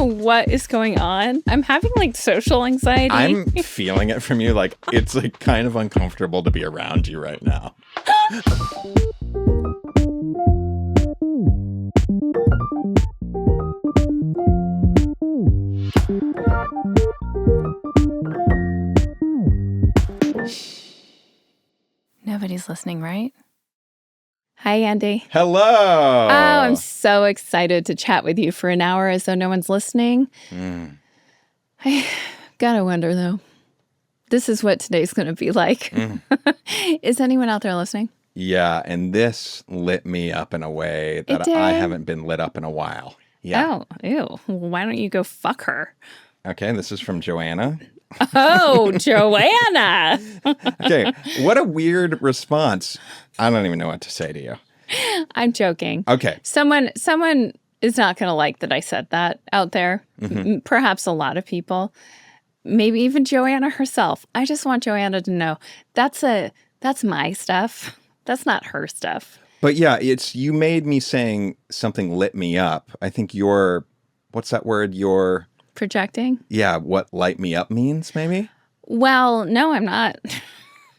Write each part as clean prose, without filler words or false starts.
know what is going on. I'm having like social anxiety. I'm feeling it from you. Like, it's like kind of uncomfortable to be around you right now. Nobody's listening, right? Hi, Andy. Hello. Oh, I'm so excited to chat with you for an hour as though no one's listening. I gotta wonder, though. This is what today's going to be like. Is anyone out there listening? Yeah, and this lit me up in a way that I haven't been lit up in a while. Yeah. Oh, ew. Well, why don't you go fuck her? Okay, this is from Joanna. Oh, Joanna. Okay, what a weird response. I don't even know what to say to you. I'm joking. Okay. Someone is not going to like that I said that out there. Perhaps a lot of people. Maybe even Joanna herself. I just want Joanna to know that's my stuff. That's not her stuff. But yeah, you made me saying something lit me up. I think what's that word? Projecting? Yeah, what light me up means, maybe? Well, no, I'm not.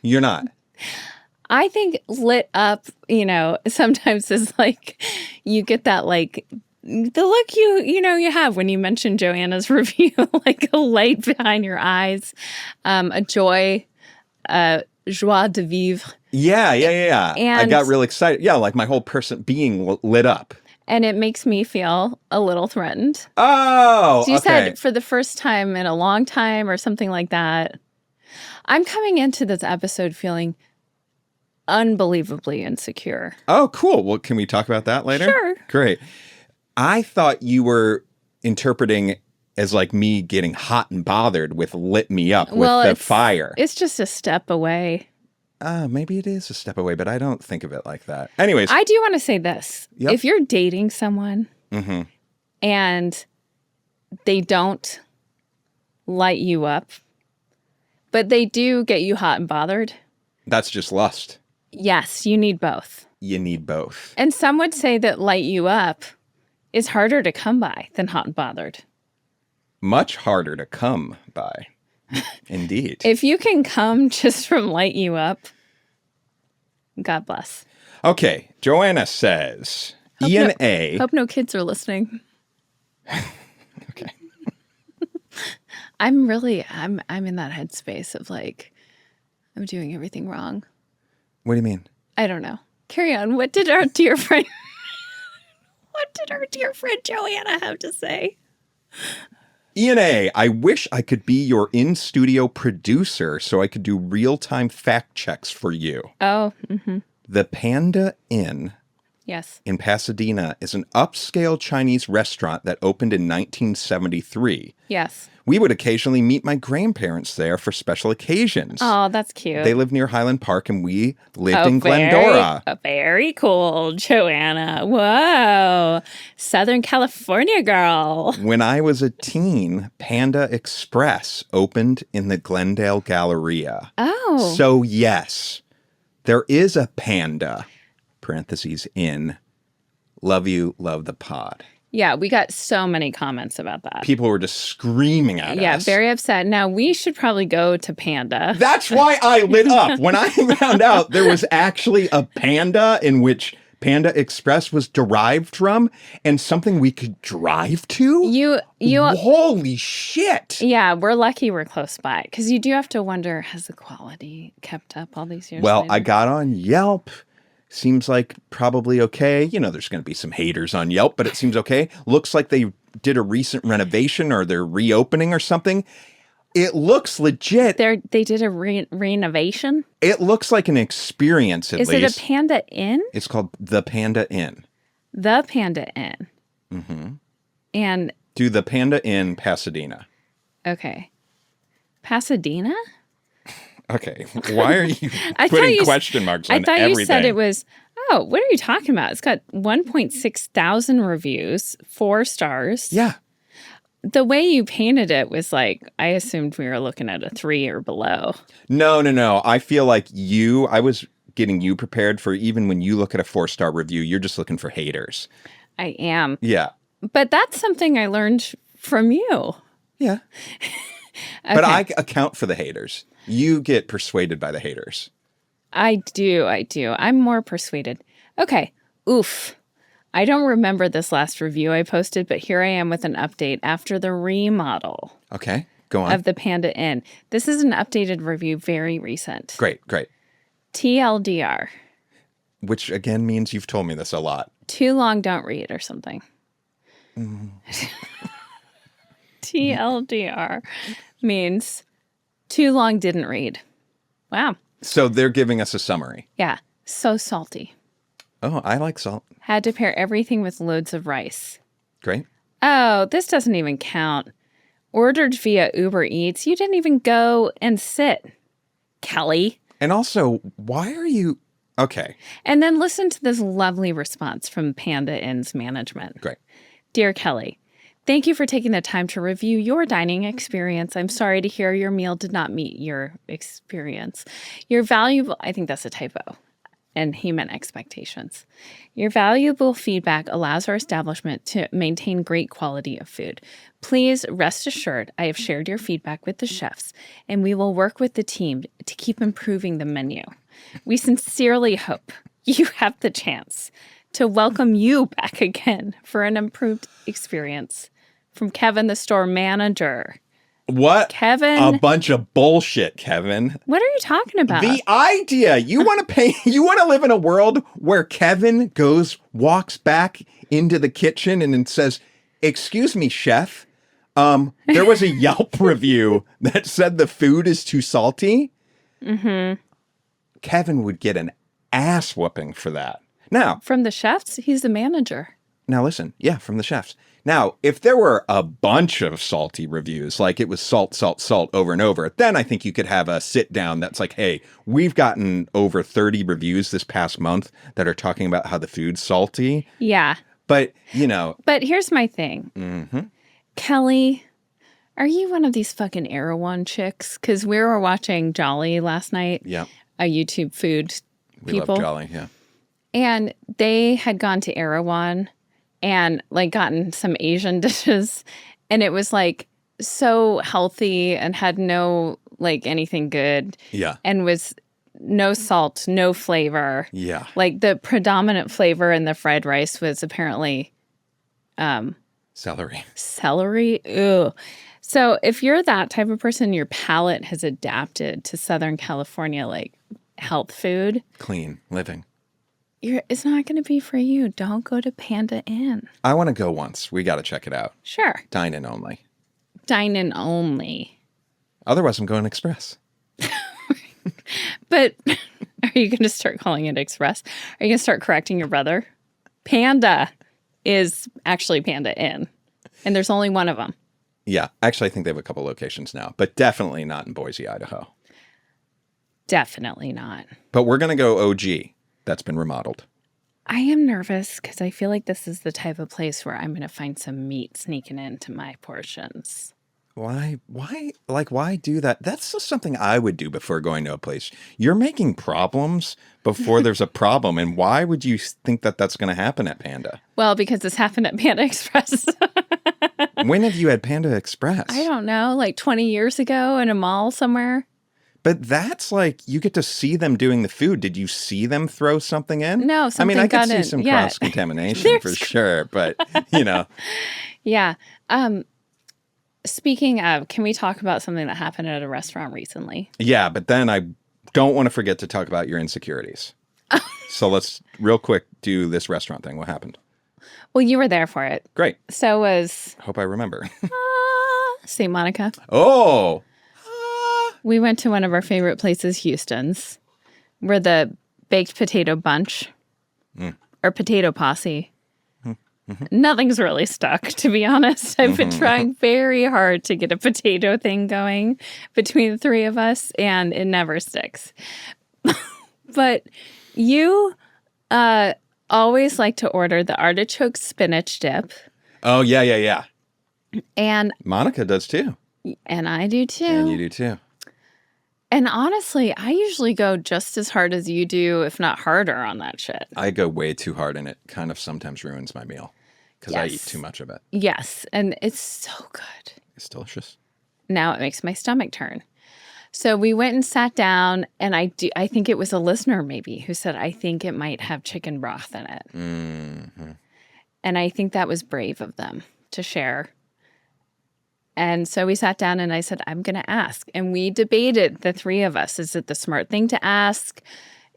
You're not. I think lit up, sometimes is like you get that like the look you have when you mention Joanna's review, like a light behind your eyes, a joy, joie de vivre. Yeah. And I got real excited. Yeah, like my whole person being lit up. And it makes me feel a little threatened. Oh, so you okay. said for the first time in a long time or something like that. I'm coming into this episode feeling unbelievably insecure. Oh, cool. Well, can we talk about that later? Sure. Great. I thought you were interpreting as like me getting hot and bothered with lit me up with the fire. It's just a step away. Maybe it is a step away, but I don't think of it like that. Anyways. I do want to say this. Yep. If you're dating someone and they don't light you up, but they do get you hot and bothered. That's just lust. Yes, you need both. You need both. And some would say that light you up is harder to come by than hot and bothered. Much harder to come by. Indeed. If you can come just from light you up, God bless. Okay, Joanna says, Hope no kids are listening. Okay. I'm in that headspace of like, I'm doing everything wrong. What do you mean? I don't know. Carry on. What did our dear friend Joanna have to say? ENA, I wish I could be your in-studio producer so I could do real-time fact checks for you. Oh, The Panda Inn in Pasadena is an upscale Chinese restaurant that opened in 1973. Yes. We would occasionally meet my grandparents there for special occasions. Oh, that's cute. They live near Highland Park, and we lived in Glendora. Very cool, Joanna. Whoa. Southern California girl. When I was a teen, Panda Express opened in the Glendale Galleria. Oh. So, yes, there is a panda, parentheses, in. Love you, love the pod. Yeah, we got so many comments about that. People were just screaming at us. Yeah, very upset. Now, we should probably go to Panda. That's why I lit up. When I found out there was actually a panda in which Panda Express was derived from and something we could drive to. You Holy shit. Yeah, we're lucky we're close by because you do have to wonder, has the quality kept up all these years Well, later? I got on Yelp. Seems like probably okay. There's going to be some haters on Yelp, but it seems okay. Looks like they did a recent renovation or they're reopening or something. It looks legit. They did a renovation? It looks like an experience, at least. Is it a Panda Inn? It's called the Panda Inn. The Panda Inn. Mm-hmm. And... Do the Panda Inn, Pasadena. Okay. Pasadena? Okay. Why are you putting question marks on everything? I thought you said it was... Oh, what are you talking about? It's got 1.6 thousand reviews, 4 stars. Yeah. The way you painted it was like, I assumed we were looking at a 3 or below. No. I feel like I was getting you prepared for even when you look at a 4-star review, you're just looking for haters. I am. Yeah. But that's something I learned from you. Yeah. Okay. But I account for the haters. You get persuaded by the haters. I do. I'm more persuaded. Okay. Oof. I don't remember this last review I posted, but here I am with an update after the remodel. Okay. Go on. Of the Panda Inn. This is an updated review, very recent. Great. TLDR. Which again means you've told me this a lot. Too long, don't read or something. TLDR means too long, didn't read. Wow. So they're giving us a summary. Yeah. So salty. Oh, I like salt. Had to pair everything with loads of rice. Great. Oh, this doesn't even count. Ordered via Uber Eats. You didn't even go and sit, Kelly. And also, why are you... Okay. And then listen to this lovely response from Panda Inn's management. Great. Dear Kelly, thank you for taking the time to review your dining experience. I'm sorry to hear your meal did not meet your experience. Your valuable... I think that's a typo. And he meant expectations. Your valuable feedback allows our establishment to maintain great quality of food. Please rest assured I have shared your feedback with the chefs, and we will work with the team to keep improving the menu. We sincerely hope you have the chance to welcome you back again for an improved experience. From Kevin, the store manager. What? Kevin. A bunch of bullshit, Kevin. What are you talking about? The idea. You want to live in a world where Kevin walks back into the kitchen and then says, "Excuse me, chef. There was a Yelp review that said the food is too salty." Mm-hmm. Kevin would get an ass whooping for that. Now, from the chefs? He's the manager. Now listen. Yeah, from the chefs. Now, if there were a bunch of salty reviews, like it was salt over and over, then I think you could have a sit down that's like, hey, we've gotten over 30 reviews this past month that are talking about how the food's salty. Yeah. But, you know. But here's my thing. Mm-hmm. Kelly, are you one of these fucking Erewhon chicks? Because we were watching Jolly last night. Yeah. A YouTube food people. We love Jolly, yeah. And they had gone to Erewhon and like gotten some Asian dishes, and it was like so healthy and had no like anything good. Yeah. And was no salt, no flavor. Yeah. Like the predominant flavor in the fried rice was apparently celery. Celery. Ew. So if you're that type of person, your palate has adapted to Southern California like health food. Clean living. It's not going to be for you. Don't go to Panda Inn. I want to go once. We got to check it out. Sure. Dine-in only. Dine-in only. Otherwise, I'm going Express. But are you going to start calling it Express? Are you going to start correcting your brother? Panda is actually Panda Inn. And there's only one of them. Yeah. Actually, I think they have a couple locations now. But definitely not in Boise, Idaho. Definitely not. But we're going to go OG. That's been remodeled. I am nervous because I feel like this is the type of place where I'm going to find some meat sneaking into my portions. Why do that? That's just something I would do before going to a place. You're making problems before there's a problem. And why would you think that that's going to happen at Panda? Well, because this happened at Panda Express. When have you had Panda Express? I don't know, like 20 years ago in a mall somewhere. But that's like, you get to see them doing the food. Did you see them throw something in? No, something I got could see in. some Yeah. cross-contamination for sure, but, you know. Yeah. Speaking of, can we talk about something that happened at a restaurant recently? Yeah, but then I don't want to forget to talk about your insecurities. So let's real quick do this restaurant thing. What happened? Well, you were there for it. Great. So was... Hope I remember. St. Monica. Oh! We went to one of our favorite places, Houston's, where the baked potato bunch or potato posse. Nothing's really stuck, to be honest. I've been trying very hard to get a potato thing going between the three of us, and it never sticks. But you always like to order the artichoke spinach dip. Oh, yeah. And Monica does too. And I do too. And you do too. And honestly, I usually go just as hard as you do, if not harder, on that shit. I go way too hard, and it kind of sometimes ruins my meal. because I eat too much of it. Yes, and it's so good. It's delicious. Now it makes my stomach turn. So we went and sat down, and I think it was a listener maybe who said, I think it might have chicken broth in it. Mm-hmm. And I think that was brave of them to share. And so we sat down and I said, I'm going to ask. And we debated, the three of us. Is it the smart thing to ask?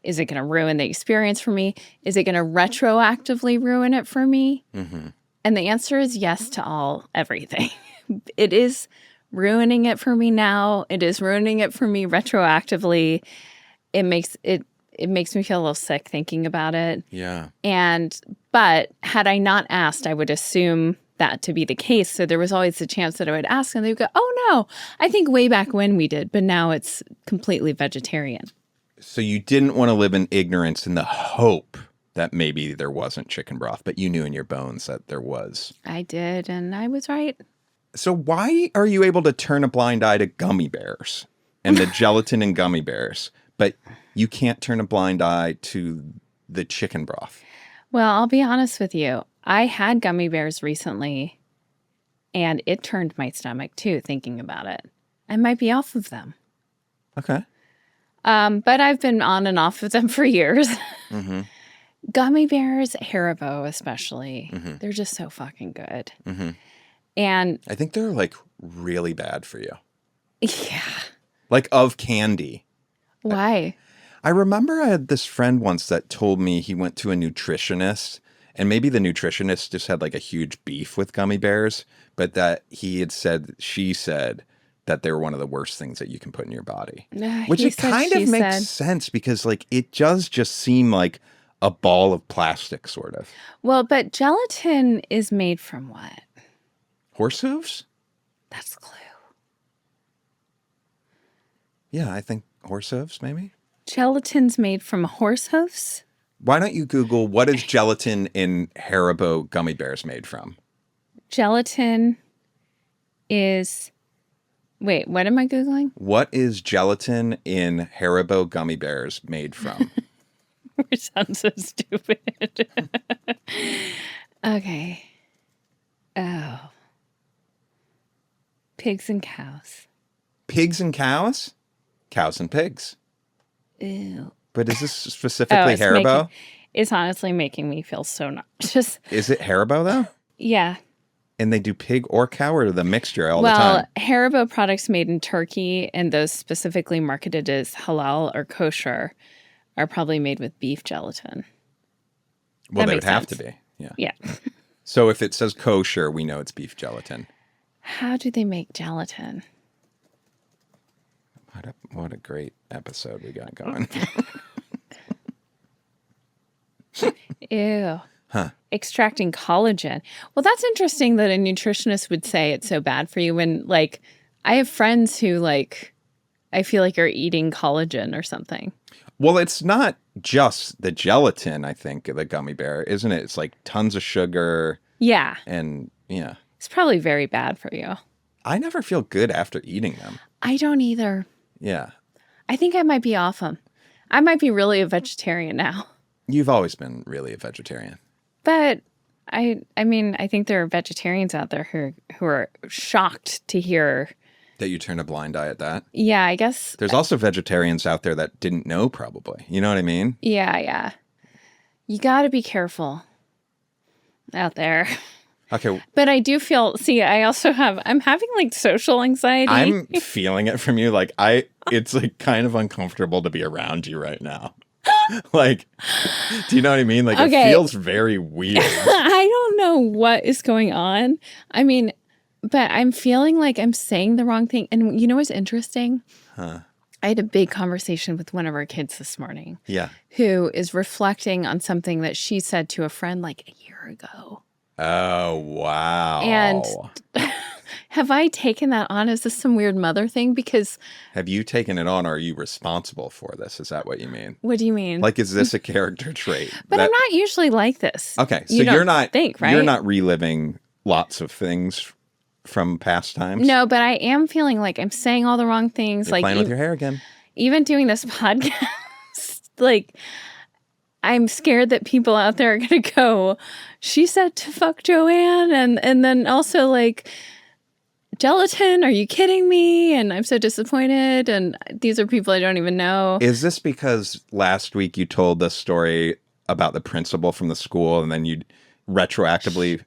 Is it going to ruin the experience for me? Is it going to retroactively ruin it for me? Mm-hmm. And the answer is yes to everything. It is ruining it for me now. It is ruining it for me retroactively. It makes me feel a little sick thinking about it. Yeah. But had I not asked, I would assume that to be the case. So there was always the chance that I would ask and they would go, oh no, I think way back when we did, but now it's completely vegetarian. So you didn't want to live in ignorance in the hope that maybe there wasn't chicken broth, but you knew in your bones that there was. I did, and I was right. So why are you able to turn a blind eye to gummy bears and the gelatin in gummy bears, but you can't turn a blind eye to the chicken broth? Well, I'll be honest with you. I had gummy bears recently, and it turned my stomach too, thinking about it. I might be off of them. Okay. But I've been on and off of them for years. Mm-hmm. Gummy bears, Haribo especially, Mm-hmm. they're just so fucking good. Mm-hmm. And I think they're like really bad for you. yeah. Like of candy. Why? I remember I had this friend once that told me he went to a nutritionist, and maybe the nutritionist just had like a huge beef with gummy bears, but that she said that they're one of the worst things that you can put in your body. Which it kind of makes sense because like it does just seem like a ball of plastic sort of. Well, but gelatin is made from what? Horse hooves? That's the clue. Yeah, I think horse hooves maybe. Gelatin's made from horse hoofs? Why don't you Google what is gelatin in Haribo gummy bears made from? Gelatin is... Wait, what am I Googling? What is gelatin in Haribo gummy bears made from? We sound so stupid. Okay. Oh. Pigs and cows. Pigs and cows? Cows and pigs. Ew. But is this specifically Haribo? It's honestly making me feel so nauseous. Is it Haribo though? Yeah. And they do pig or cow or the mixture all the time? Well, Haribo products made in Turkey and those specifically marketed as halal or kosher are probably made with beef gelatin. Well, That they would makes have to sense. be. Yeah. Yeah. So if it says kosher, we know it's beef gelatin. How do they make gelatin? What a great episode we got going. Ew. Huh. Extracting collagen. Well, that's interesting that a nutritionist would say it's so bad for you when, like, I have friends who, like, I feel like are eating collagen or something. Well, it's not just the gelatin, I think, the gummy bear, isn't it? It's like tons of sugar. Yeah. And, yeah. It's probably very bad for you. I never feel good after eating them. I don't either. Yeah. I think I might be off them. I might be really a vegetarian now. You've always been really a vegetarian. But I mean, I think there are vegetarians out there who are shocked to hear that you turn a blind eye at that. Yeah, I guess. There's also vegetarians out there that didn't know, probably. You know what I mean? Yeah. You got to be careful out there. Okay. But I do feel, I'm having like social anxiety. I'm feeling it from you. Like it's like kind of uncomfortable to be around you right now. Like, do you know what I mean? Like, okay. It feels very weird. I don't know what is going on. I mean, but I'm feeling like I'm saying the wrong thing. And you know what's interesting? Huh. I had a big conversation with one of our kids this morning. Yeah. Who is reflecting on something that she said to a friend like a year ago. Oh, wow. And have I taken that on? Is this some weird mother thing? Because... Have you taken it on, or are you responsible for this? Is that what you mean? What do you mean? Like, is this a character trait? But I'm not usually like this. Okay, so you're not... right? You're not reliving lots of things from past times? No, but I am feeling like I'm saying all the wrong things. You're playing with your hair again. Even doing this podcast, like... I'm scared that people out there are going to go, she said to fuck Joanne. And then also like, Gelatin, are you kidding me? And I'm so disappointed. And these are people I don't even know. Is this because last week you told the story about the principal from the school and then you retroactively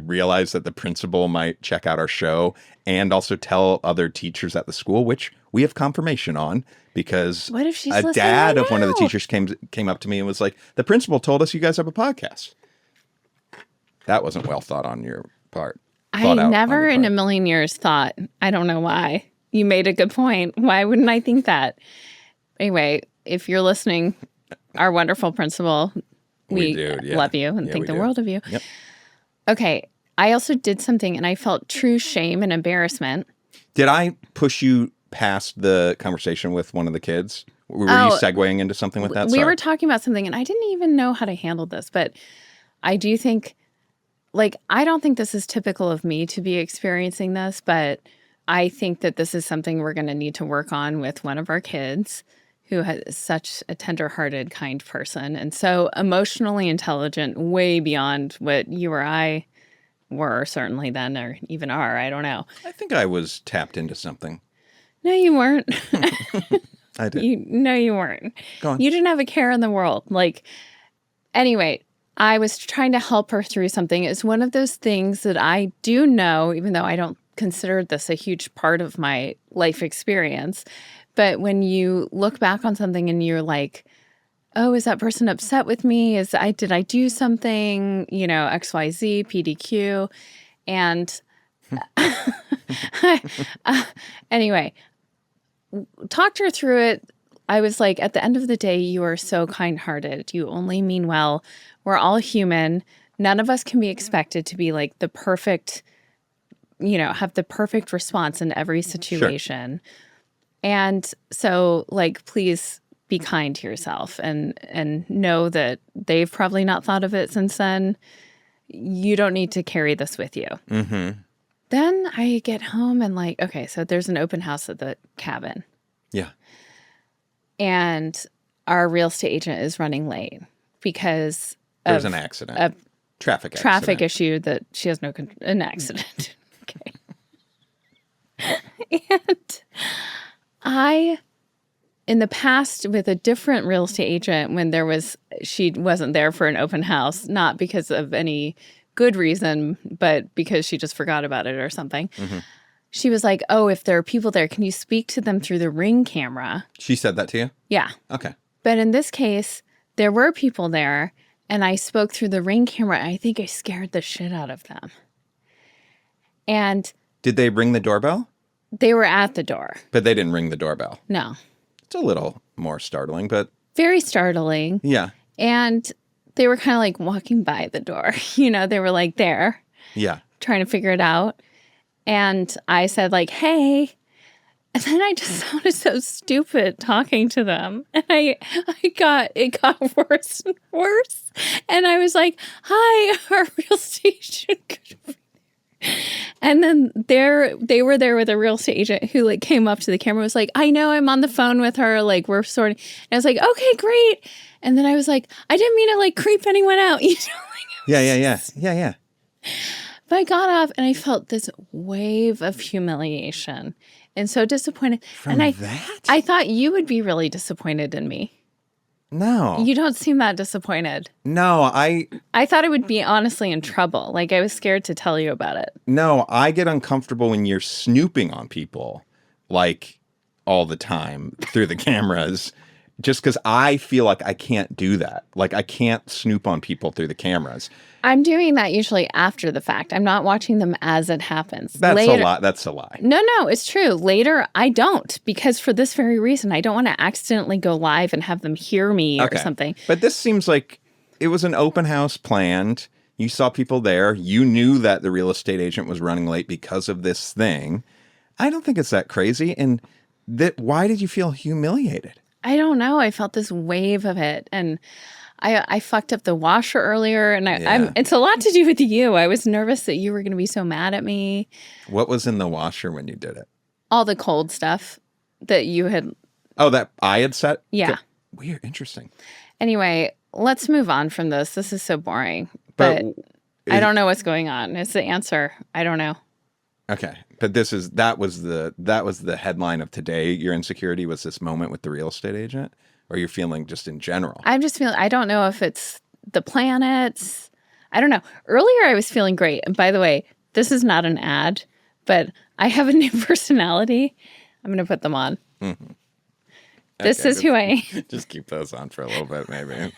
realized that the principal might check out our show and also tell other teachers at the school, which we have confirmation on because what if she's a dad of one of the teachers came up to me and was like, the principal told us you guys have a podcast. That wasn't well thought on your part. I never in a million years thought, I don't know why. You made a good point. Why wouldn't I think that? Anyway, if you're listening, our wonderful principal, we love you and think the world of you. Yep. Okay. I also did something and I felt true shame and embarrassment. Did I push you past the conversation with one of the kids? Were you segueing into something with that? We were talking about something and I didn't even know how to handle this, but I do think, like, I don't think this is typical of me to be experiencing this, but I think that this is something we're going to need to work on with one of our kids who has such a tender-hearted, kind person and so emotionally intelligent, way beyond what you or I were certainly then, or even are. I don't know. I think I was tapped into something. No, you weren't. I did. No, you weren't. Go on. You didn't have a care in the world. Like, anyway, I was trying to help her through something. It's one of those things that I do know, even though I don't consider this a huge part of my life experience. But when you look back on something and you're like, oh, is that person upset with me? Did I do something? You know, XYZ, PDQ. And anyway, talked her through it. I was like, at the end of the day, you are so kind-hearted. You only mean well. We're all human. None of us can be expected to be like the perfect, you know, have the perfect response in every situation. Sure. And so, like, please be kind to yourself and know that they've probably not thought of it since then. You don't need to carry this with you. Mm-hmm. Then I get home and like, okay, so there's an open house at the cabin. Yeah. And our real estate agent is running late because there's an accident. A traffic issue that she has an accident. Okay. And I, in the past with a different real estate agent, when she wasn't there for an open house, not because of any good reason, but because she just forgot about it or something. Mm-hmm. She was like, oh, if there are people there, can you speak to them through the Ring camera? She said that to you? Yeah. Okay. But in this case, there were people there, and I spoke through the Ring camera, and I think I scared the shit out of them. And did they ring the doorbell? They were at the door. But they didn't ring the doorbell? No. It's a little more startling, but... Very startling. Yeah. And they were kind of like walking by the door. You know, they were like there. Yeah. Trying to figure it out. And I said like, hey, and then I just sounded so stupid talking to them. And it got worse and worse. And I was like, hi, our real estate agent. And then they were there with a real estate agent who like came up to the camera and was like, I know, I'm on the phone with her. Like, we're sorting. And I was like, okay, great. And then I was like, I didn't mean to like creep anyone out. You know? Yeah. But I got off and I felt this wave of humiliation and so disappointed. From and that? I thought you would be really disappointed in me. No. You don't seem that disappointed. No, I thought I would be honestly in trouble. Like, I was scared to tell you about it. No, I get uncomfortable when you're snooping on people, like, all the time through the cameras. Just because I feel like I can't do that. Like, I can't snoop on people through the cameras. I'm doing that usually after the fact. I'm not watching them as it happens. That's a lie. That's a lie. No, it's true. Later, I don't. Because for this very reason, I don't want to accidentally go live and have them hear me or something. But this seems like it was an open house planned. You saw people there. You knew that the real estate agent was running late because of this thing. I don't think it's that crazy. And why did you feel humiliated? I don't know. I felt this wave of it. And I fucked up the washer earlier. And it's a lot to do with you. I was nervous that you were going to be so mad at me. What was in the washer when you did it? All the cold stuff that you had. Oh, that I had set? Yeah. Weird. Interesting. Anyway, let's move on from this. This is so boring. But I don't know what's going on. It's the answer. I don't know. Okay. But that was the headline of today. Your insecurity was this moment with the real estate agent, or you're feeling just in general? I'm just feeling, I don't know if it's the planets. I don't know. Earlier I was feeling great. And by the way, this is not an ad, but I have a new personality. I'm going to put them on. Mm-hmm. This is who I am. Just keep those on for a little bit, maybe.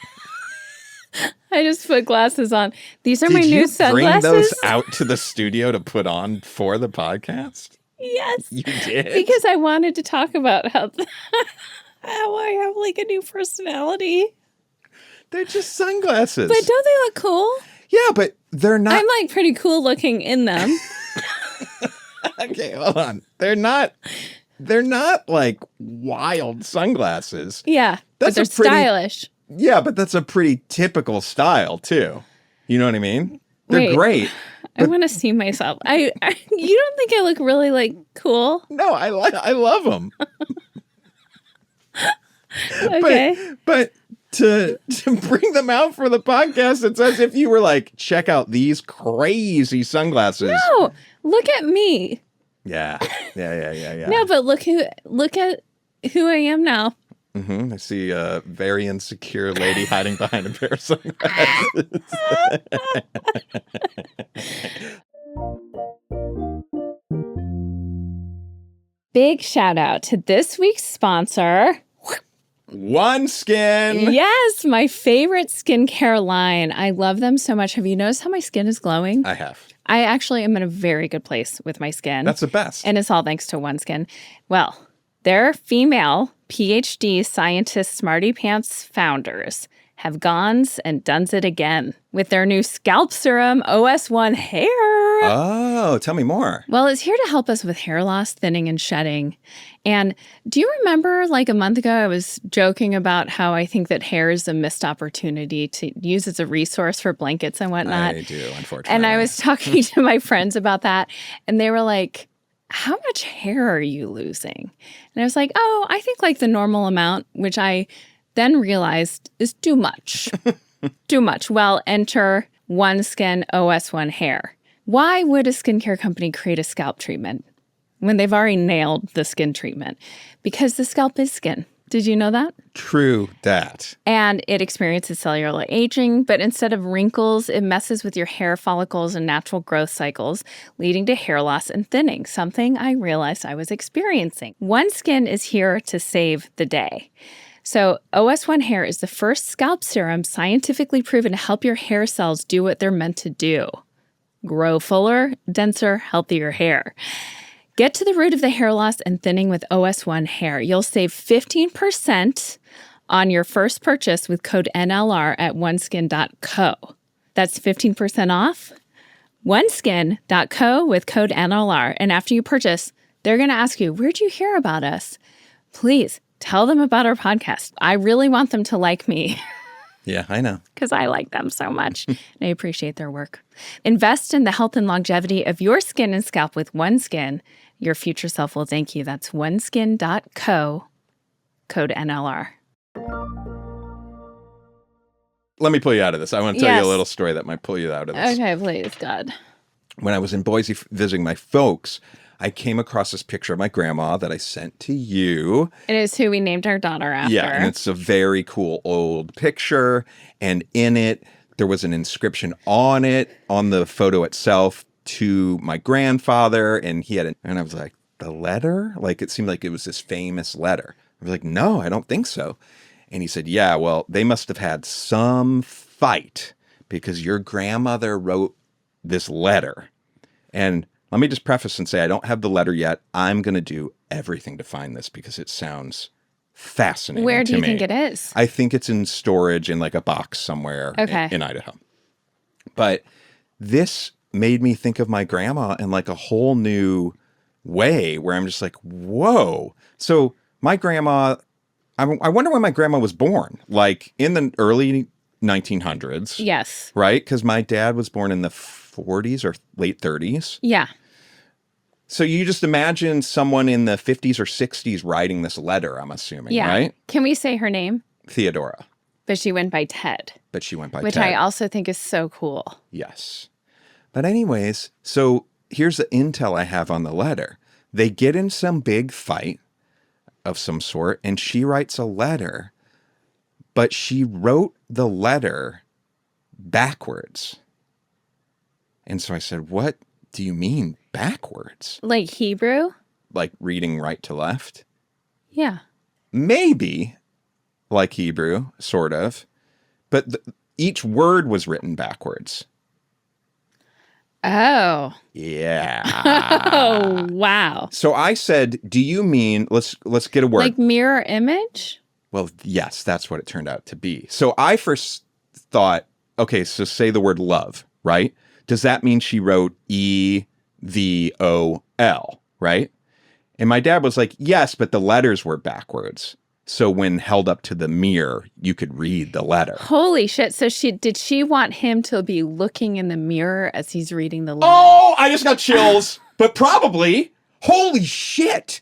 I just put glasses on. These are my new sunglasses. Did you bring those out to the studio to put on for the podcast? Yes. You did? Because I wanted to talk about how I have like a new personality. They're just sunglasses. But don't they look cool? Yeah, but they're not. I'm like pretty cool looking in them. Okay, hold on. They're not like wild sunglasses. Yeah, but they're stylish. Yeah, but that's a pretty typical style too. You know what I mean? They're great. I want to see myself. You don't think I look really like cool? No, I love them. Okay. But to bring them out for the podcast, it's as if you were like, check out these crazy sunglasses. No, look at me. Yeah. No, but look at who I am now. Mm-hmm. I see a very insecure lady hiding behind a pair of sunglasses. Big shout out to this week's sponsor, OneSkin. Yes, my favorite skincare line. I love them so much. Have you noticed how my skin is glowing? I have. I actually am in a very good place with my skin. That's the best. And it's all thanks to OneSkin. Well, their female PhD scientist Smarty Pants founders have gone and done it again with their new scalp serum, OS1 Hair. Oh, tell me more. Well, it's here to help us with hair loss, thinning, and shedding. And do you remember like a month ago, I was joking about how I think that hair is a missed opportunity to use as a resource for blankets and whatnot? I do, unfortunately. And I was talking to my friends about that, and they were like, how much hair are you losing? And I was like, oh, I think like the normal amount, which I then realized is too much. Too much. Well, enter OneSkin OS1 Hair. Why would a skincare company create a scalp treatment when they've already nailed the skin treatment? Because the scalp is skin. Did you know that? True that. And it experiences cellular aging, but instead of wrinkles, it messes with your hair follicles and natural growth cycles, leading to hair loss and thinning, something I realized I was experiencing. OneSkin is here to save the day. So OS1 Hair is the first scalp serum scientifically proven to help your hair cells do what they're meant to do. Grow fuller, denser, healthier hair. Get to the root of the hair loss and thinning with OS1 Hair. You'll save 15% on your first purchase with code NLR at oneskin.co. That's 15% off. oneskin.co with code NLR. And after you purchase, they're going to ask you, where'd you hear about us? Please tell them about our podcast. I really want them to like me. Yeah, I know. Because I like them so much. And I appreciate their work. Invest in the health and longevity of your skin and scalp with OneSkin. Your future self will thank you. That's oneskin.co, code NLR. Let me pull you out of this. I want to tell you a little story that might pull you out of this. Okay, please, God. When I was in Boise visiting my folks, I came across this picture of my grandma that I sent to you. It is who we named our daughter after. Yeah, and it's a very cool old picture. And in it, there was an inscription on it, on the photo itself, to my grandfather. And he had and I was like, the letter? Like, it seemed like it was this famous letter. I was like, no, I don't think so. And he said, yeah, well, they must have had some fight because your grandmother wrote this letter. And let me just preface and say, I don't have the letter yet. I'm going to do everything to find this because it sounds fascinating. Where do you think it is? I think it's in storage in like a box somewhere in Idaho. But this made me think of my grandma in like a whole new way where I'm just like, whoa. So my grandma, I wonder when my grandma was born, like in the early 1900s. Yes. Right? Because my dad was born in the 40s or late 30s. Yeah. So you just imagine someone in the 50s or 60s writing this letter, I'm assuming, yeah. right? Can we say her name? Theodora. But she went by Ted. But she went by Which Ted. I also think is so cool. Yes. But anyways, so here's the intel I have on the letter. They get in some big fight of some sort, and she writes a letter, but she wrote the letter backwards. And so I said, what do you mean backwards? Like Hebrew? Like reading right to left? Yeah. Maybe like Hebrew, sort of. But each word was written backwards. Oh. Yeah. Oh, wow. So I said, do you mean, let's get a word. Like mirror image? Well, yes, that's what it turned out to be. So I first thought, okay, so say the word love, right? Does that mean she wrote EVOL, right? And my dad was like, yes, but the letters were backwards. So when held up to the mirror, you could read the letter. Holy shit. So did she want him to be looking in the mirror as he's reading the letter? Oh, I just got chills. But probably. Holy shit.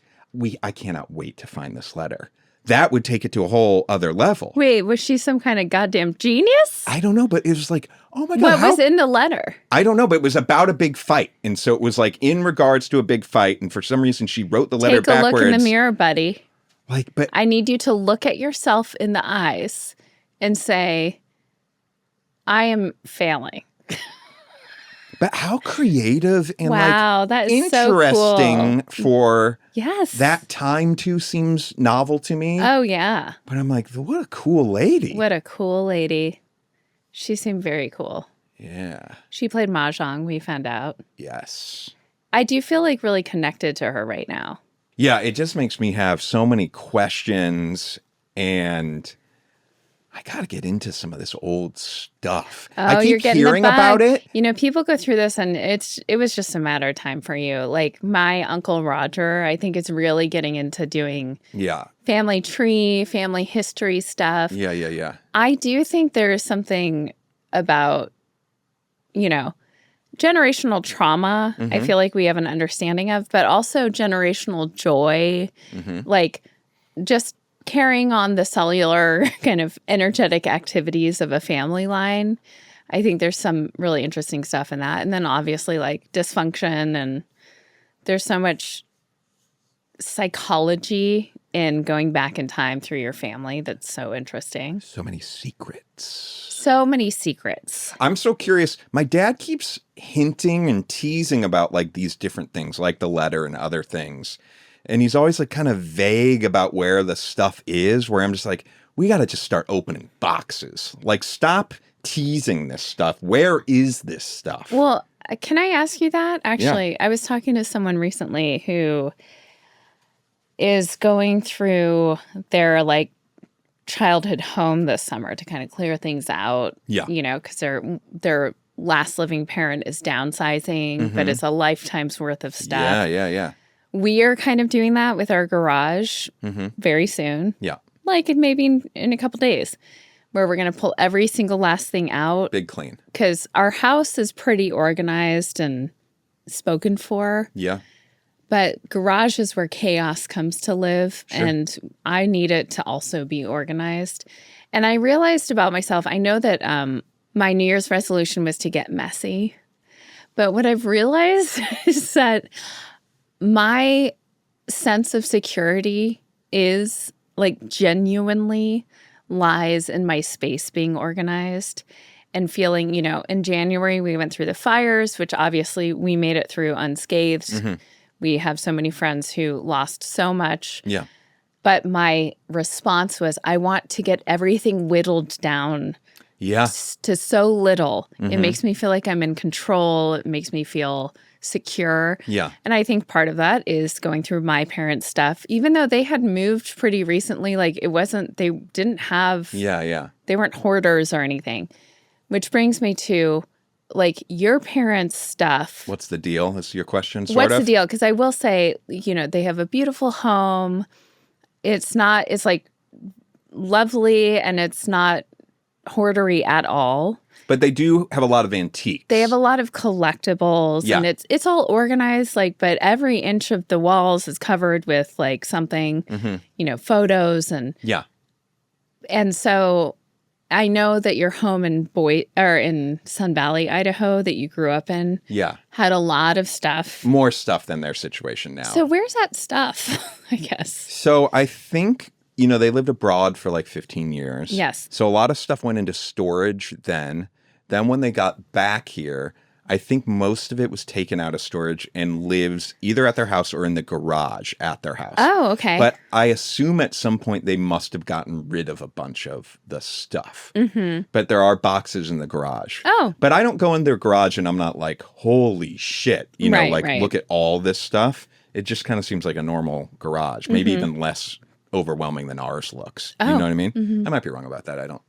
I cannot wait to find this letter. That would take it to a whole other level. Wait, was she some kind of goddamn genius? I don't know, but it was like, oh my God. What was in the letter? I don't know, but it was about a big fight. And so it was like in regards to a big fight. And for some reason, she wrote the letter backwards. Take a look in the mirror, buddy. Like, but I need you to look at yourself in the eyes and say, I am failing. But how creative and wow, that is interesting so cool. for yes. that time too seems novel to me. Oh, yeah. But I'm like, what a cool lady. What a cool lady. She seemed very cool. Yeah. She played Mahjong, we found out. Yes. I do feel like really connected to her right now. Yeah, it just makes me have so many questions, and I got to get into some of this old stuff. Oh, I keep you're getting hearing the bug. about it. You know, people go through this, and it was just a matter of time for you. Like my Uncle Roger, I think is really getting into doing family tree, family history stuff. Yeah. I do think there is something about, you know, generational trauma, I feel like we have an understanding of, but also generational joy, like just carrying on the cellular kind of energetic activities of a family line. I think there's some really interesting stuff in that. And then obviously like dysfunction, and there's so much psychology in going back in time through your family that's so interesting. So many secrets. So many secrets. I'm so curious. My dad keeps hinting and teasing about like these different things, like the letter and other things. And he's always like kind of vague about where the stuff is, where I'm just like, we got to just start opening boxes. Like, stop teasing this stuff. Where is this stuff? Well, can I ask you that? Actually, I was talking to someone recently who is going through their like childhood home this summer to kind of clear things out. Yeah. You know, because their last living parent is downsizing, but it's a lifetime's worth of stuff. Yeah. We are kind of doing that with our garage very soon. Yeah. Like maybe in a couple days, where we're going to pull every single last thing out. Big clean. Because our house is pretty organized and spoken for. Yeah. But garage is where chaos comes to live. Sure. And I need it to also be organized. And I realized about myself, I know that my New Year's resolution was to get messy. But what I've realized is that my sense of security is like genuinely lies in my space being organized and feeling, you know, in January we went through the fires, which obviously we made it through unscathed. We have so many friends who lost so much. Yeah. But my response was, I want to get everything whittled down to so little. It makes me feel like I'm in control. It makes me feel secure. Yeah. And I think part of that is going through my parents' stuff. Even though they had moved pretty recently, like it wasn't, they didn't have, they weren't hoarders or anything. Which brings me to like your parents' stuff. What's the deal? Is your question sort What's of? the deal? Because I will say, you know, they have a beautiful home. It's like lovely, and it's not hoardery at all. But they do have a lot of antiques. They have a lot of collectibles, and it's all organized, like, but every inch of the walls is covered with like something, you know, photos and And so I know that your home in Sun Valley, Idaho, that you grew up in, Yeah. had a lot of stuff. More stuff than their situation now. So where's that stuff, I guess? So I think, you know, they lived abroad for like 15 years. Yes. So a lot of stuff went into storage then. Then when they got back here, I think most of it was taken out of storage and lives either at their house or in the garage at their house. Oh, okay. But I assume at some point they must have gotten rid of a bunch of the stuff. Mm-hmm. But there are boxes in the garage. Oh. But I don't go in their garage and I'm not like, holy shit. You know, Right. look at all this stuff. It just kind of seems like a normal garage, maybe even less overwhelming than ours looks. You know what I mean? I might be wrong about that. I don't.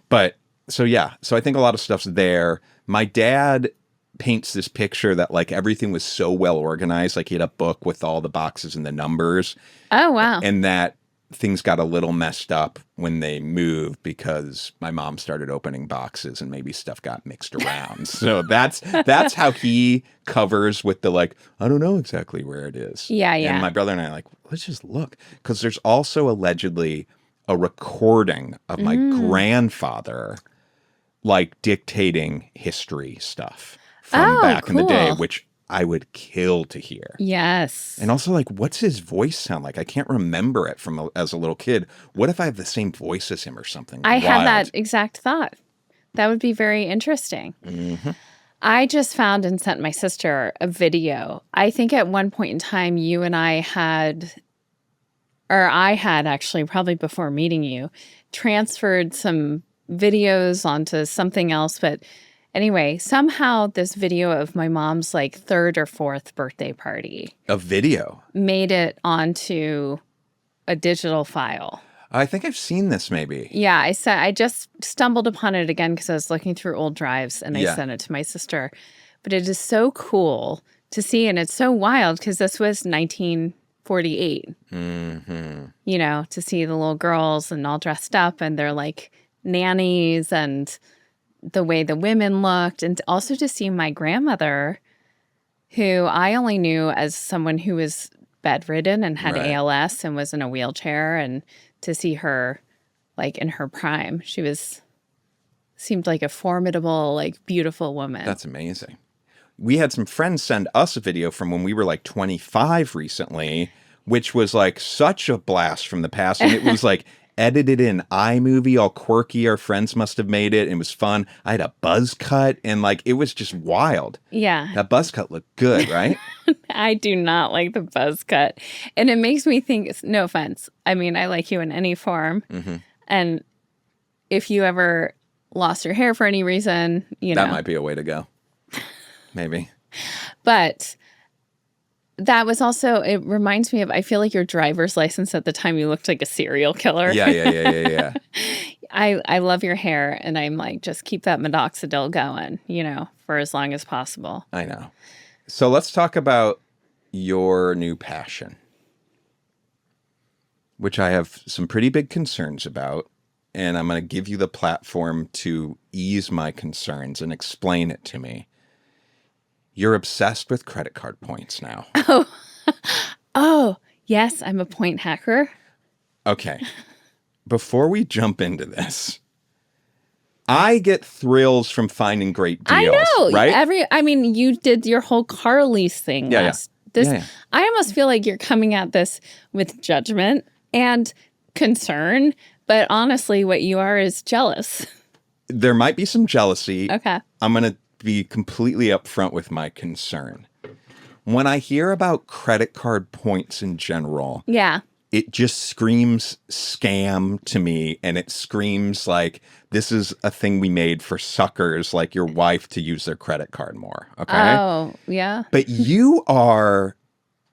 But so, yeah. So I think a lot of stuff's there. My dad paints this picture that like everything was so well organized. Like he had a book with all the boxes and the numbers. Oh, wow. And that things got a little messed up when they moved because my mom started opening boxes and maybe stuff got mixed around. So that's how he covers with the like, I don't know exactly where it is. Yeah. And my brother and I are like, let's just look. Because there's also allegedly a recording of my grandfather like dictating history stuff from back in the day, which I would kill to hear. Yes. And also, like, what's his voice sound like? I can't remember it from as a little kid. What if I have the same voice as him or something? I had that exact thought. That would be very interesting. Mm-hmm. I just found and sent my sister a video. I think at one point in time, you and I had, or I had actually, probably before meeting you, transferred some videos onto something else. But anyway, somehow this video of my mom's like 3rd or 4th birthday party. A video? Made it onto a digital file. I think I've seen this maybe. Yeah, I just stumbled upon it again because I was looking through old drives and I sent it to my sister. But it is so cool to see, and it's so wild because this was 1948. Mm-hmm. You know, to see the little girls and all dressed up and they're like nannies and the way the women looked, and also to see my grandmother, who I only knew as someone who was bedridden and had ALS and was in a wheelchair, and to see her like in her prime. She seemed like a formidable, like beautiful woman. That's amazing. We had some friends send us a video from when we were like 25 recently, which was like such a blast from the past. And it was like edited in iMovie, all quirky. Our friends must have made it. It was fun. I had a buzz cut and like it was just wild. Yeah. That buzz cut looked good, right? I do not like the buzz cut. And it makes me think, no offense, I mean, I like you in any form. Mm-hmm. And if you ever lost your hair for any reason, you know. That might be a way to go. Maybe. But that was also, it reminds me of, I feel like your driver's license at the time, you looked like a serial killer. Yeah. I love your hair, and I'm like, just keep that minoxidil going, you know, for as long as possible. I know. So let's talk about your new passion, which I have some pretty big concerns about, and I'm going to give you the platform to ease my concerns and explain it to me. You're obsessed with credit card points now. Oh, yes, I'm a point hacker. Okay. Before we jump into this, I get thrills from finding great deals. I know, right? I mean, you did your whole car lease thing. Yeah. I almost feel like you're coming at this with judgment and concern, but honestly, what you are is jealous. There might be some jealousy. Okay. I'm going to be completely upfront with my concern. When I hear about credit card points in general, it just screams scam to me, and it screams like this is a thing we made for suckers like your wife to use their credit card more. Okay. Oh, yeah. But you are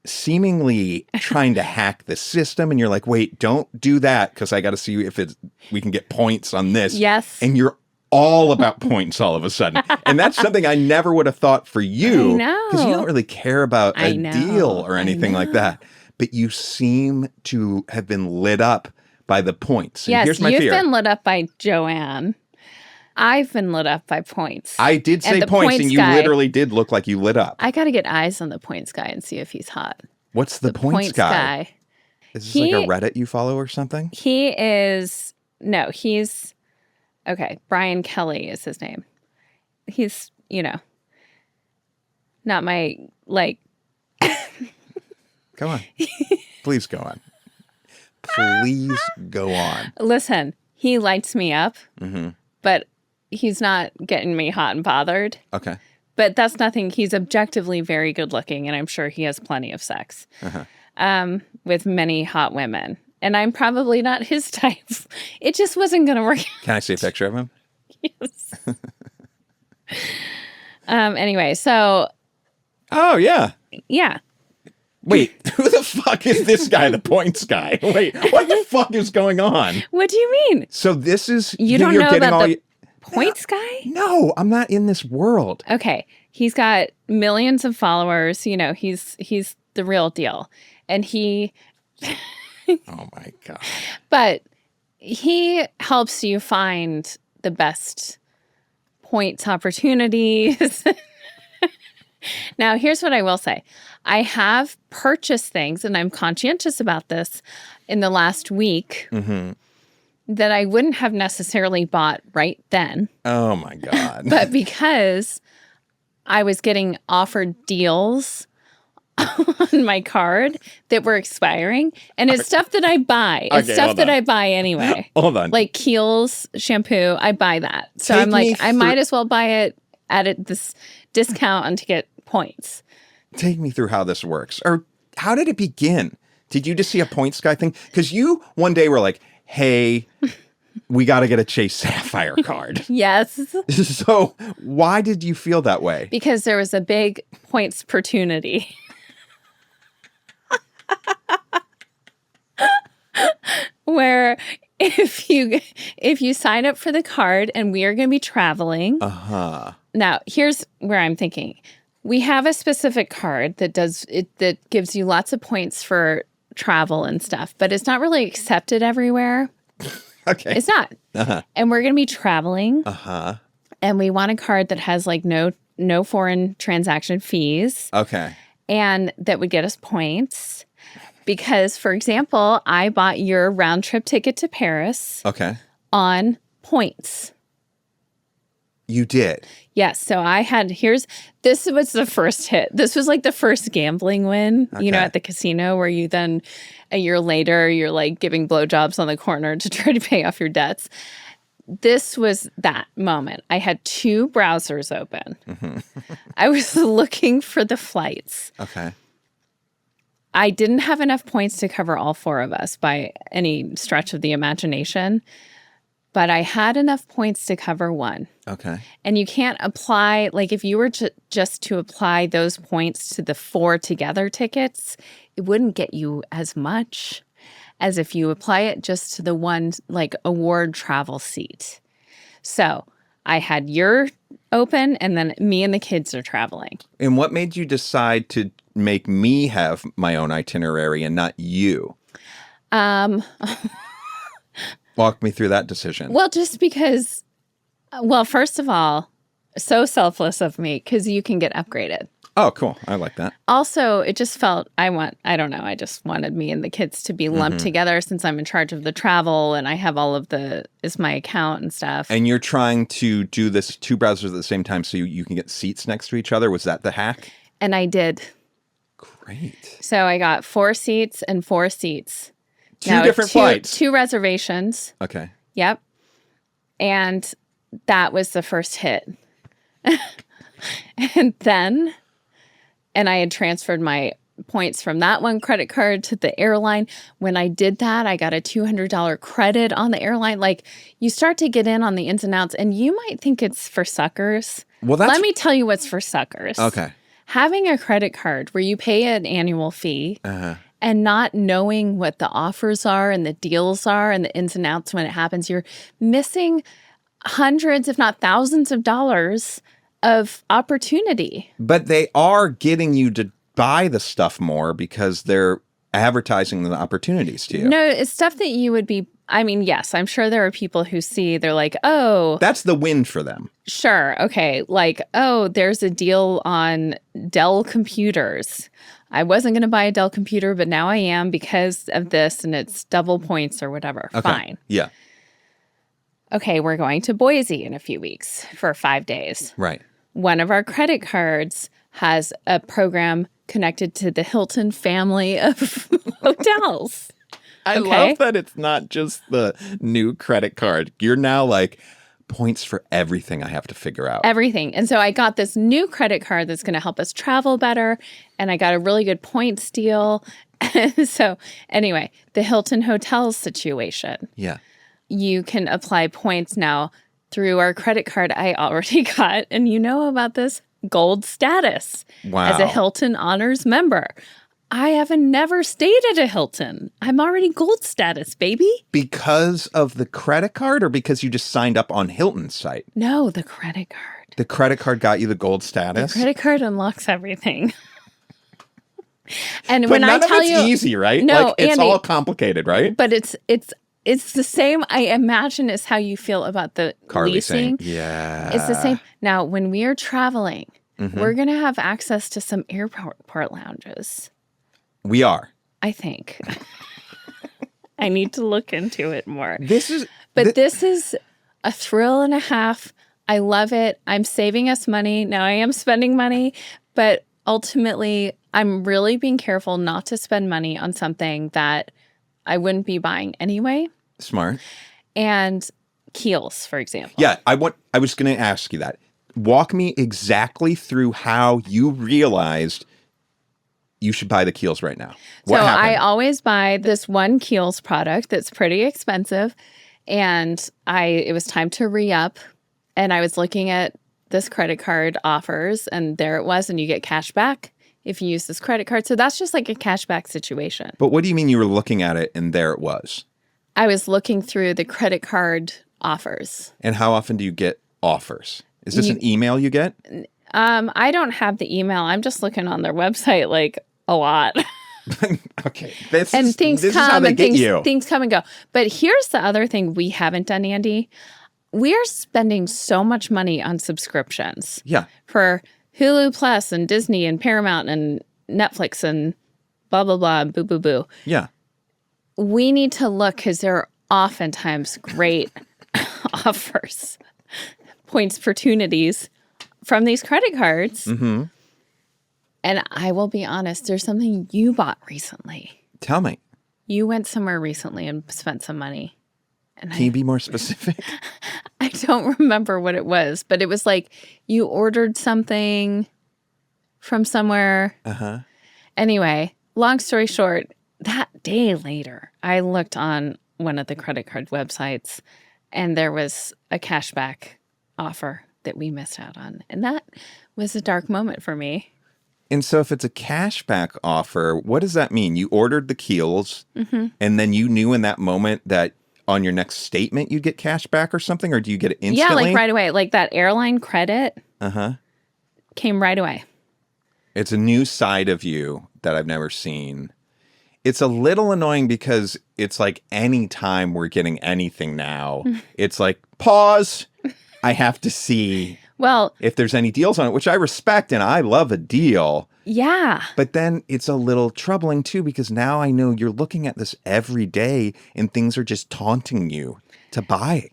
seemingly trying to hack the system, and you're like, wait, don't do that because I got to see if we can get points on this. Yes. And you're all about points all of a sudden. And that's something I never would have thought for you. I know. Because you don't really care about a deal or anything like that. But you seem to have been lit up by the points. And yes, here's my you've fear. been lit up by Joanne. I've been lit up by points. I did say points, and you literally did look like you lit up. I got to get eyes on the points guy and see if he's hot. What's the points guy? Is this like a Reddit you follow or something? He is no, he's okay. Brian Kelly is his name. He's, not my, like. Go on. Please go on. Please go on. Listen, he lights me up, Mm-hmm. but he's not getting me hot and bothered. Okay. But that's nothing. He's objectively very good looking, and I'm sure he has plenty of sex with many hot women. And I'm probably not his type. It just wasn't going to work. Can I see a picture of him? Yes. Anyway, so. Oh, yeah. Yeah. Wait, who the fuck is this guy, the points guy? Wait, what the fuck is going on? What do you mean? So this is... You don't know about the points guy? No, I'm not in this world. Okay. He's got millions of followers. He's the real deal. And he... Oh, my God. But he helps you find the best points opportunities. Now, here's what I will say. I have purchased things, and I'm conscientious about this, in the last week that I wouldn't have necessarily bought right then. Oh, my God. But because I was getting offered deals on my card that were expiring, and it's stuff that I buy. It's stuff that I buy anyway. Hold on. Like Kiehl's shampoo, I buy that. So I'm like, I might as well buy it at this discount and to get points. Take me through how this works. Or how did it begin? Did you just see a points guy thing? Because you one day were like, hey, we got to get a Chase Sapphire card. Yes. So why did you feel that way? Because there was a big points opportunity. Where if you sign up for the card and we are going to be traveling. Now, here's where I'm thinking. We have a specific card that gives you lots of points for travel and stuff, but it's not really accepted everywhere. Okay. It's not. And we're going to be traveling. And we want a card that has like no foreign transaction fees. Okay. And that would get us points. Because, for example, I bought your round trip ticket to Paris. Okay. On points. You did? Yes. So this was the first hit. This was like the first gambling win, at the casino, where you then, a year later, you're like giving blowjobs on the corner to try to pay off your debts. This was that moment. I had 2 browsers open. I was looking for the flights. Okay. I didn't have enough points to cover all 4 of us by any stretch of the imagination. But I had enough points to cover 1. Okay. And you can't apply, like if you were just to apply those points to the 4 together tickets, it wouldn't get you as much as if you apply it just to the one like award travel seat. So I had your open and then me and the kids are traveling. And what made you decide to make me have my own itinerary and not you? Walk me through that decision. Well, just because, first of all, so selfless of me because you can get upgraded. Oh, cool. I like that. Also, it just felt, I just wanted me and the kids to be lumped together since I'm in charge of the travel and I have all of is my account and stuff. And you're trying to do this 2 browsers at the same time so you can get seats next to each other. Was that the hack? And I did. Great. So I got 4 seats and 4 seats. 2 different flights. 2 reservations. Okay. Yep. And that was the first hit. And I had transferred my points from that one credit card to the airline. When I did that, I got a $200 credit on the airline. Like, you start to get in on the ins and outs, and you might think it's for suckers. Well, let me tell you what's for suckers. Okay. Having a credit card where you pay an annual fee and not knowing what the offers are and the deals are and the ins and outs when it happens, you're missing hundreds, if not thousands of dollars of opportunity. But they are getting you to buy the stuff more because they're advertising the opportunities to you. No, it's stuff that you would be, yes, I'm sure there are people who they're like, oh. That's the win for them. Sure. Okay. Like, oh, there's a deal on Dell computers. I wasn't going to buy a Dell computer, but now I am because of this and it's double points or whatever. Okay. Fine. Yeah. okay, we're going to Boise in a few weeks for 5 days. Right. One of our credit cards has a program connected to the Hilton family of hotels. I love that it's not just the new credit card. You're now like points for everything I have to figure out. Everything. And so I got this new credit card that's going to help us travel better. And I got a really good points deal. So anyway, the Hilton Hotels situation. Yeah. You can apply points now through our credit card I already got. And you know about this gold status as a Hilton Honors member. I haven't never stayed at a Hilton. I'm already gold status, baby. Because of the credit card or because you just signed up on Hilton's site? No, the credit card. The credit card got you the gold status? The credit card unlocks everything. And but when none I tell of it's you, easy, right? No, like, it's Andy, all complicated, right? But it's the same, I imagine, as how you feel about the Car leasing. Yeah. It's the same. Now, when we are traveling, we're going to have access to some airport lounges. We are. I think. I need to look into it more. This is a thrill and a half. I love it. I'm saving us money. Now I am spending money, but ultimately I'm really being careful not to spend money on something that I wouldn't be buying anyway. Smart. And Kiehl's, for example. Yeah, I was going to ask you that. Walk me exactly through how you realized you should buy the Kiehl's right now. What happened? I always buy this one Kiehl's product that's pretty expensive. And it was time to re-up. And I was looking at this credit card offers, and there it was. And you get cash back if you use this credit card. So that's just like a cashback situation. But what do you mean you were looking at it and there it was? I was looking through the credit card offers. And how often do you get offers? Is this an email you get? I don't have the email. I'm just looking on their website like a lot. Okay. Things come and things come and go. But here's the other thing we haven't done, Andy. We are spending so much money on subscriptions. Yeah. For Hulu Plus and Disney and Paramount and Netflix and blah, blah, blah, and boo, boo, boo. Yeah. We need to look because there are oftentimes great offers, points, opportunities from these credit cards. Mm-hmm. And I will be honest, there's something you bought recently. Tell me. You went somewhere recently and spent some money. And Can you be more specific? I don't remember what it was, but it was like you ordered something from somewhere. Uh-huh. Anyway, long story short, that day later, I looked on one of the credit card websites and there was a cashback offer that we missed out on. And that was a dark moment for me. And so if it's a cashback offer, what does that mean? You ordered the Kiehl's and then you knew in that moment that on your next statement you'd get cash back or something? Or do you get it instantly? Yeah, like right away. Like that airline credit came right away. It's a new side of you that I've never seen. It's a little annoying because it's like any time we're getting anything now, it's like, pause, I have to see if there's any deals on it, which I respect and I love a deal. Yeah. But then it's a little troubling too because now I know you're looking at this every day and things are just taunting you to buy.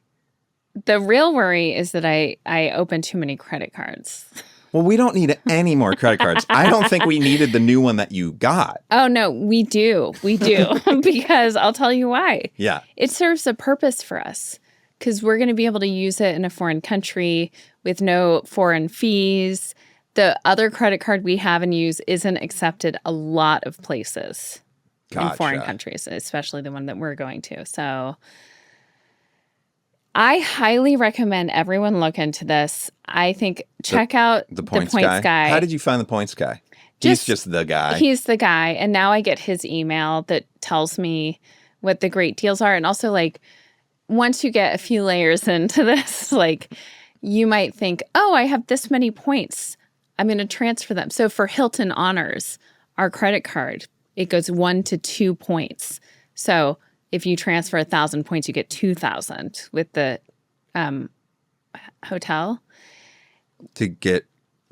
The real worry is that I opened too many credit cards. Well, we don't need any more credit cards. I don't think we needed the new one that you got. Oh, no, we do. We do. Because I'll tell you why. Yeah. It serves a purpose for us because we're going to be able to use it in a foreign country with no foreign fees. The other credit card we have and use isn't accepted a lot of places in foreign countries, especially the one that we're going to. So I highly recommend everyone look into this. I think check out the points guy. How did you find the points guy? He's just the guy. He's the guy. And now I get his email that tells me what the great deals are. And also, like, once you get a few layers into this, like, you might think, oh, I have this many points. I'm going to transfer them. So for Hilton Honors, our credit card, it goes 1 to 2 points. So if you transfer 1,000 points, you get 2,000 with the hotel.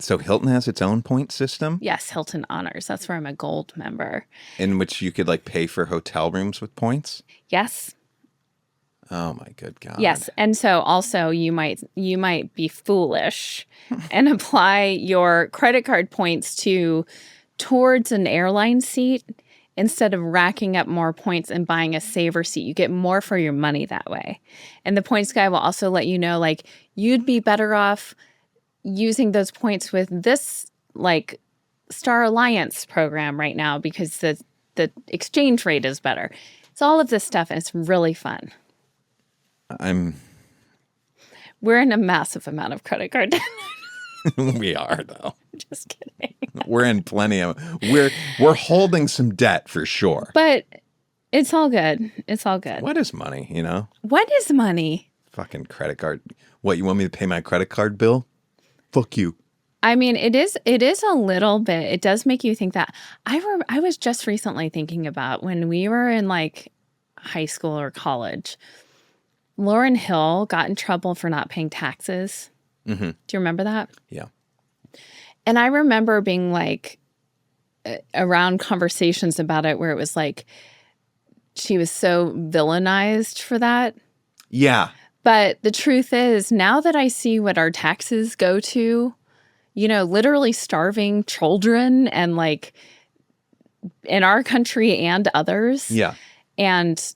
So Hilton has its own point system? Yes, Hilton Honors. That's where I'm a gold member. In which you could like pay for hotel rooms with points? Yes. Oh my good God. Yes. And so also you might be foolish and apply your credit card points towards an airline seat instead of racking up more points and buying a saver seat. You get more for your money that way. And the points guy will also let you know, like, you'd be better off using those points with this, like, Star Alliance program right now because the exchange rate is better. It's all of this stuff, and it's really fun. We're in a massive amount of credit card debt. We are, though. Just kidding. We're in plenty of... We're holding some debt for sure. But it's all good. It's all good. What is money, you know? What is money? Fucking credit card. What, you want me to pay my credit card bill? Fuck you. I mean, it is a little bit. It does make you think that. I was just recently thinking about when we were in, like, high school or college. Lauryn Hill got in trouble for not paying taxes. Mm-hmm. Do you remember that? Yeah. And I remember being like around conversations about it where it was like she was so villainized for that. Yeah. But the truth is, now that I see what our taxes go to, you know, literally starving children and like in our country and others. Yeah. And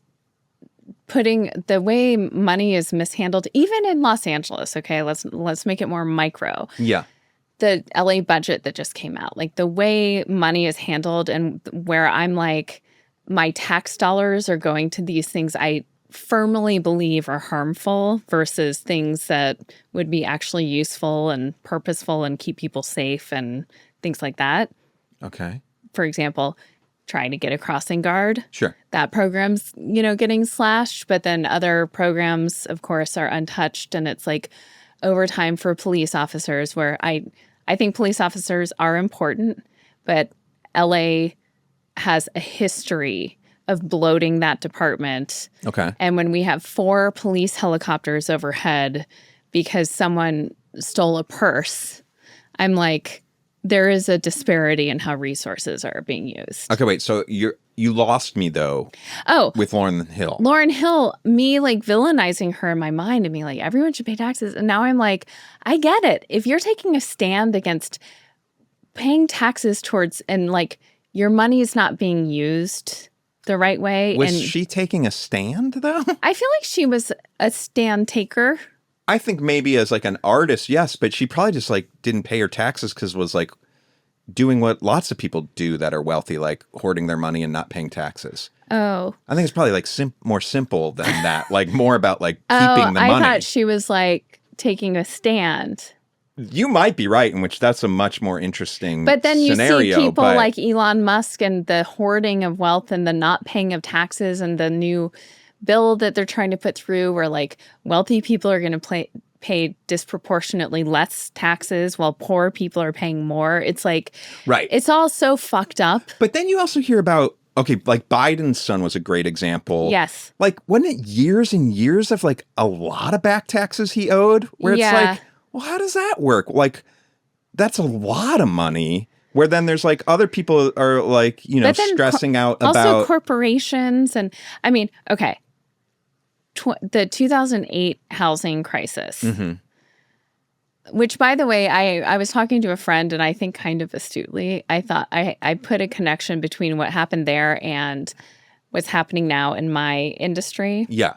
putting the way money is mishandled, even in Los Angeles. Okay, let's make it more micro. Yeah. The LA budget that just came out, like the way money is handled, and where I'm like, my tax dollars are going to these things I firmly believe are harmful versus things that would be actually useful and purposeful and keep people safe and things like that. Okay. For example, trying to get a crossing guard. Sure. That program's, you know, getting slashed, but then other programs, of course, are untouched. And it's like overtime for police officers, where I think police officers are important, but LA has a history of bloating that department. Okay. And when we have 4 police helicopters overhead because someone stole a purse, I'm like, there is a disparity in how resources are being used. Okay, wait. So you lost me, though. Oh. With Lauryn Hill. Lauryn Hill, me like villainizing her in my mind and being like, everyone should pay taxes. And now I'm like, I get it. If you're taking a stand against paying taxes towards, and like your money is not being used the right way. Was she taking a stand, though? I feel like she was a stand taker. I think maybe as like an artist, yes, but she probably just like didn't pay her taxes because was like doing what lots of people do that are wealthy, like hoarding their money and not paying taxes. Oh. I think it's probably like more simple than that, like more about like keeping the money. I thought she was like taking a stand. You might be right, in which that's a much more interesting But then you scenario, see people like Elon Musk and the hoarding of wealth and the not paying of taxes and the new bill that they're trying to put through where like wealthy people are going to pay disproportionately less taxes while poor people are paying more. It's like, right. It's all so fucked up. But then you also hear about, okay, like Biden's son was a great example. Yes. Like, wasn't it years and years of like a lot of back taxes he owed? Where it's like, well, how does that work? Like, that's a lot of money. Where then there's like other people are like, you know, stressing out about. Also corporations. And I mean, okay. The 2008 housing crisis, which, by the way, I was talking to a friend, and I think kind of astutely, I thought I put a connection between what happened there and what's happening now in my industry. Yeah.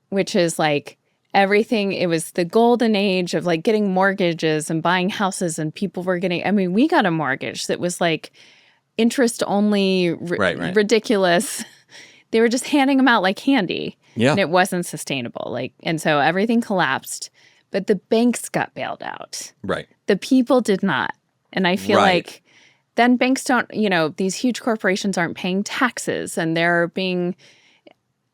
Which is like everything. It was the golden age of like getting mortgages and buying houses, and people were getting, I mean, we got a mortgage that was like interest only, right. ridiculous. They were just handing them out like candy. Yeah. And it wasn't sustainable. Like, and so everything collapsed, but the banks got bailed out. Right. The people did not. And I feel like then banks don't, you know, these huge corporations aren't paying taxes, and they're being,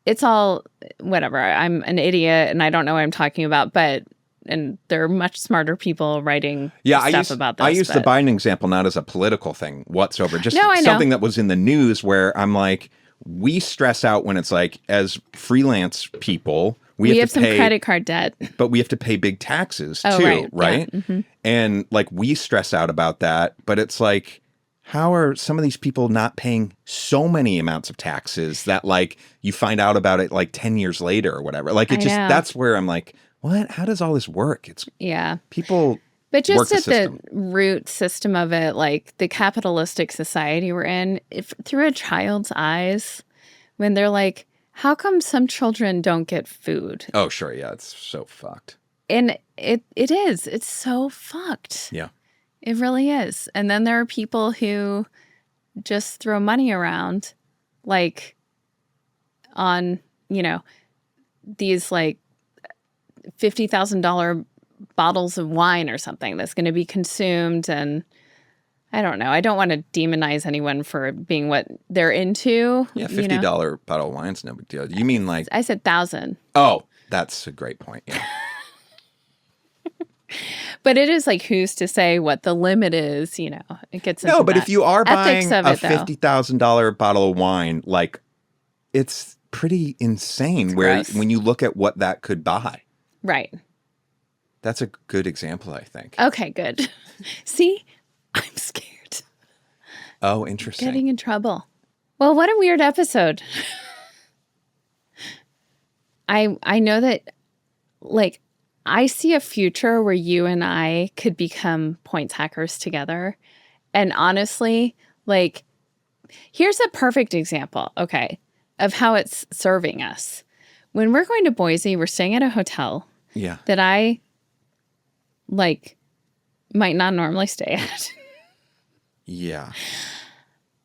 it's all whatever. I'm an idiot and I don't know what I'm talking about, but, and there are much smarter people writing stuff about this. I use the Biden example not as a political thing whatsoever, just I something that was in the news where I'm like, we stress out when it's like, as freelance people, we have to some pay credit card debt, but we have to pay big taxes too, right? Yeah. Mm-hmm. And like we stress out about that, but it's like, how are some of these people not paying so many amounts of taxes that like you find out about it like 10 years later or whatever? Like it just, that's where I'm like, what? How does all this work? It's people. But just at the root system of it, like the capitalistic society we're in, if through a child's eyes, when they're like, how come some children don't get food? Oh, sure. Yeah. It's so fucked. And it is. It's so fucked. Yeah. It really is. And then there are people who just throw money around, like on, you know, these like $50,000 bottles of wine or something that's going to be consumed. And I don't know. I don't want to demonize anyone for being what they're into. Yeah, $50 bottle of wine's no big deal. You mean like... I said 1,000. Oh, that's a great point. Yeah. But it is like, who's to say what the limit is, you know? It gets into but if you are buying a $50,000 bottle of wine, like, it's pretty insane when you look at what that could buy. Right. That's a good example, I think. Okay, good. See? I'm scared. Oh, interesting. Getting in trouble. Well, what a weird episode. I know that, like, I see a future where you and I could become points hackers together. And honestly, like, here's a perfect example, okay, of how it's serving us. When we're going to Boise, we're staying at a hotel that I, like, might not normally stay at. Yeah.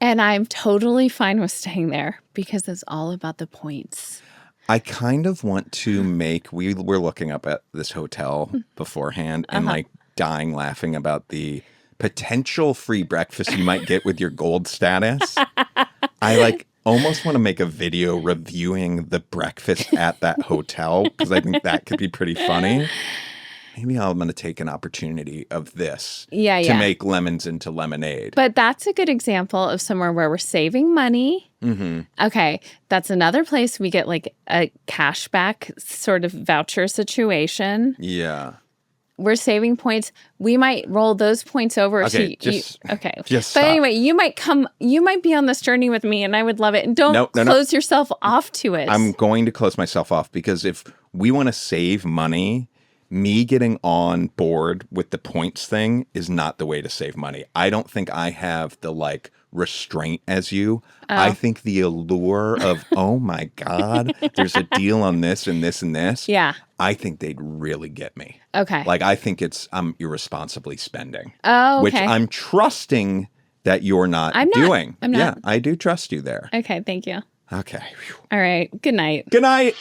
And I'm totally fine with staying there because it's all about the points. I kind of want to make, we were looking up at this hotel beforehand and like dying laughing about the potential free breakfast you might get with your gold status. I like almost want to make a video reviewing the breakfast at that hotel because I think that could be pretty funny. Maybe I'm going to take an opportunity of this to make lemons into lemonade. But that's a good example of somewhere where we're saving money. Mm-hmm. Okay, that's another place we get like a cashback sort of voucher situation. Yeah. We're saving points. We might roll those points over. Okay, Just but stop. Anyway, you might be on this journey with me and I would love it. And don't close yourself off to it. I'm going to close myself off because if we want to save money, me getting on board with the points thing is not the way to save money. I don't think I have the like restraint as you. I think the allure of, oh my God, there's a deal on this and this and this. Yeah. I think they'd really get me. Okay. Like I think I'm irresponsibly spending. Oh, okay. Which I'm trusting that you're not doing. I'm not. Yeah, I do trust you there. Okay, thank you. Okay. All right. Good night. Good night.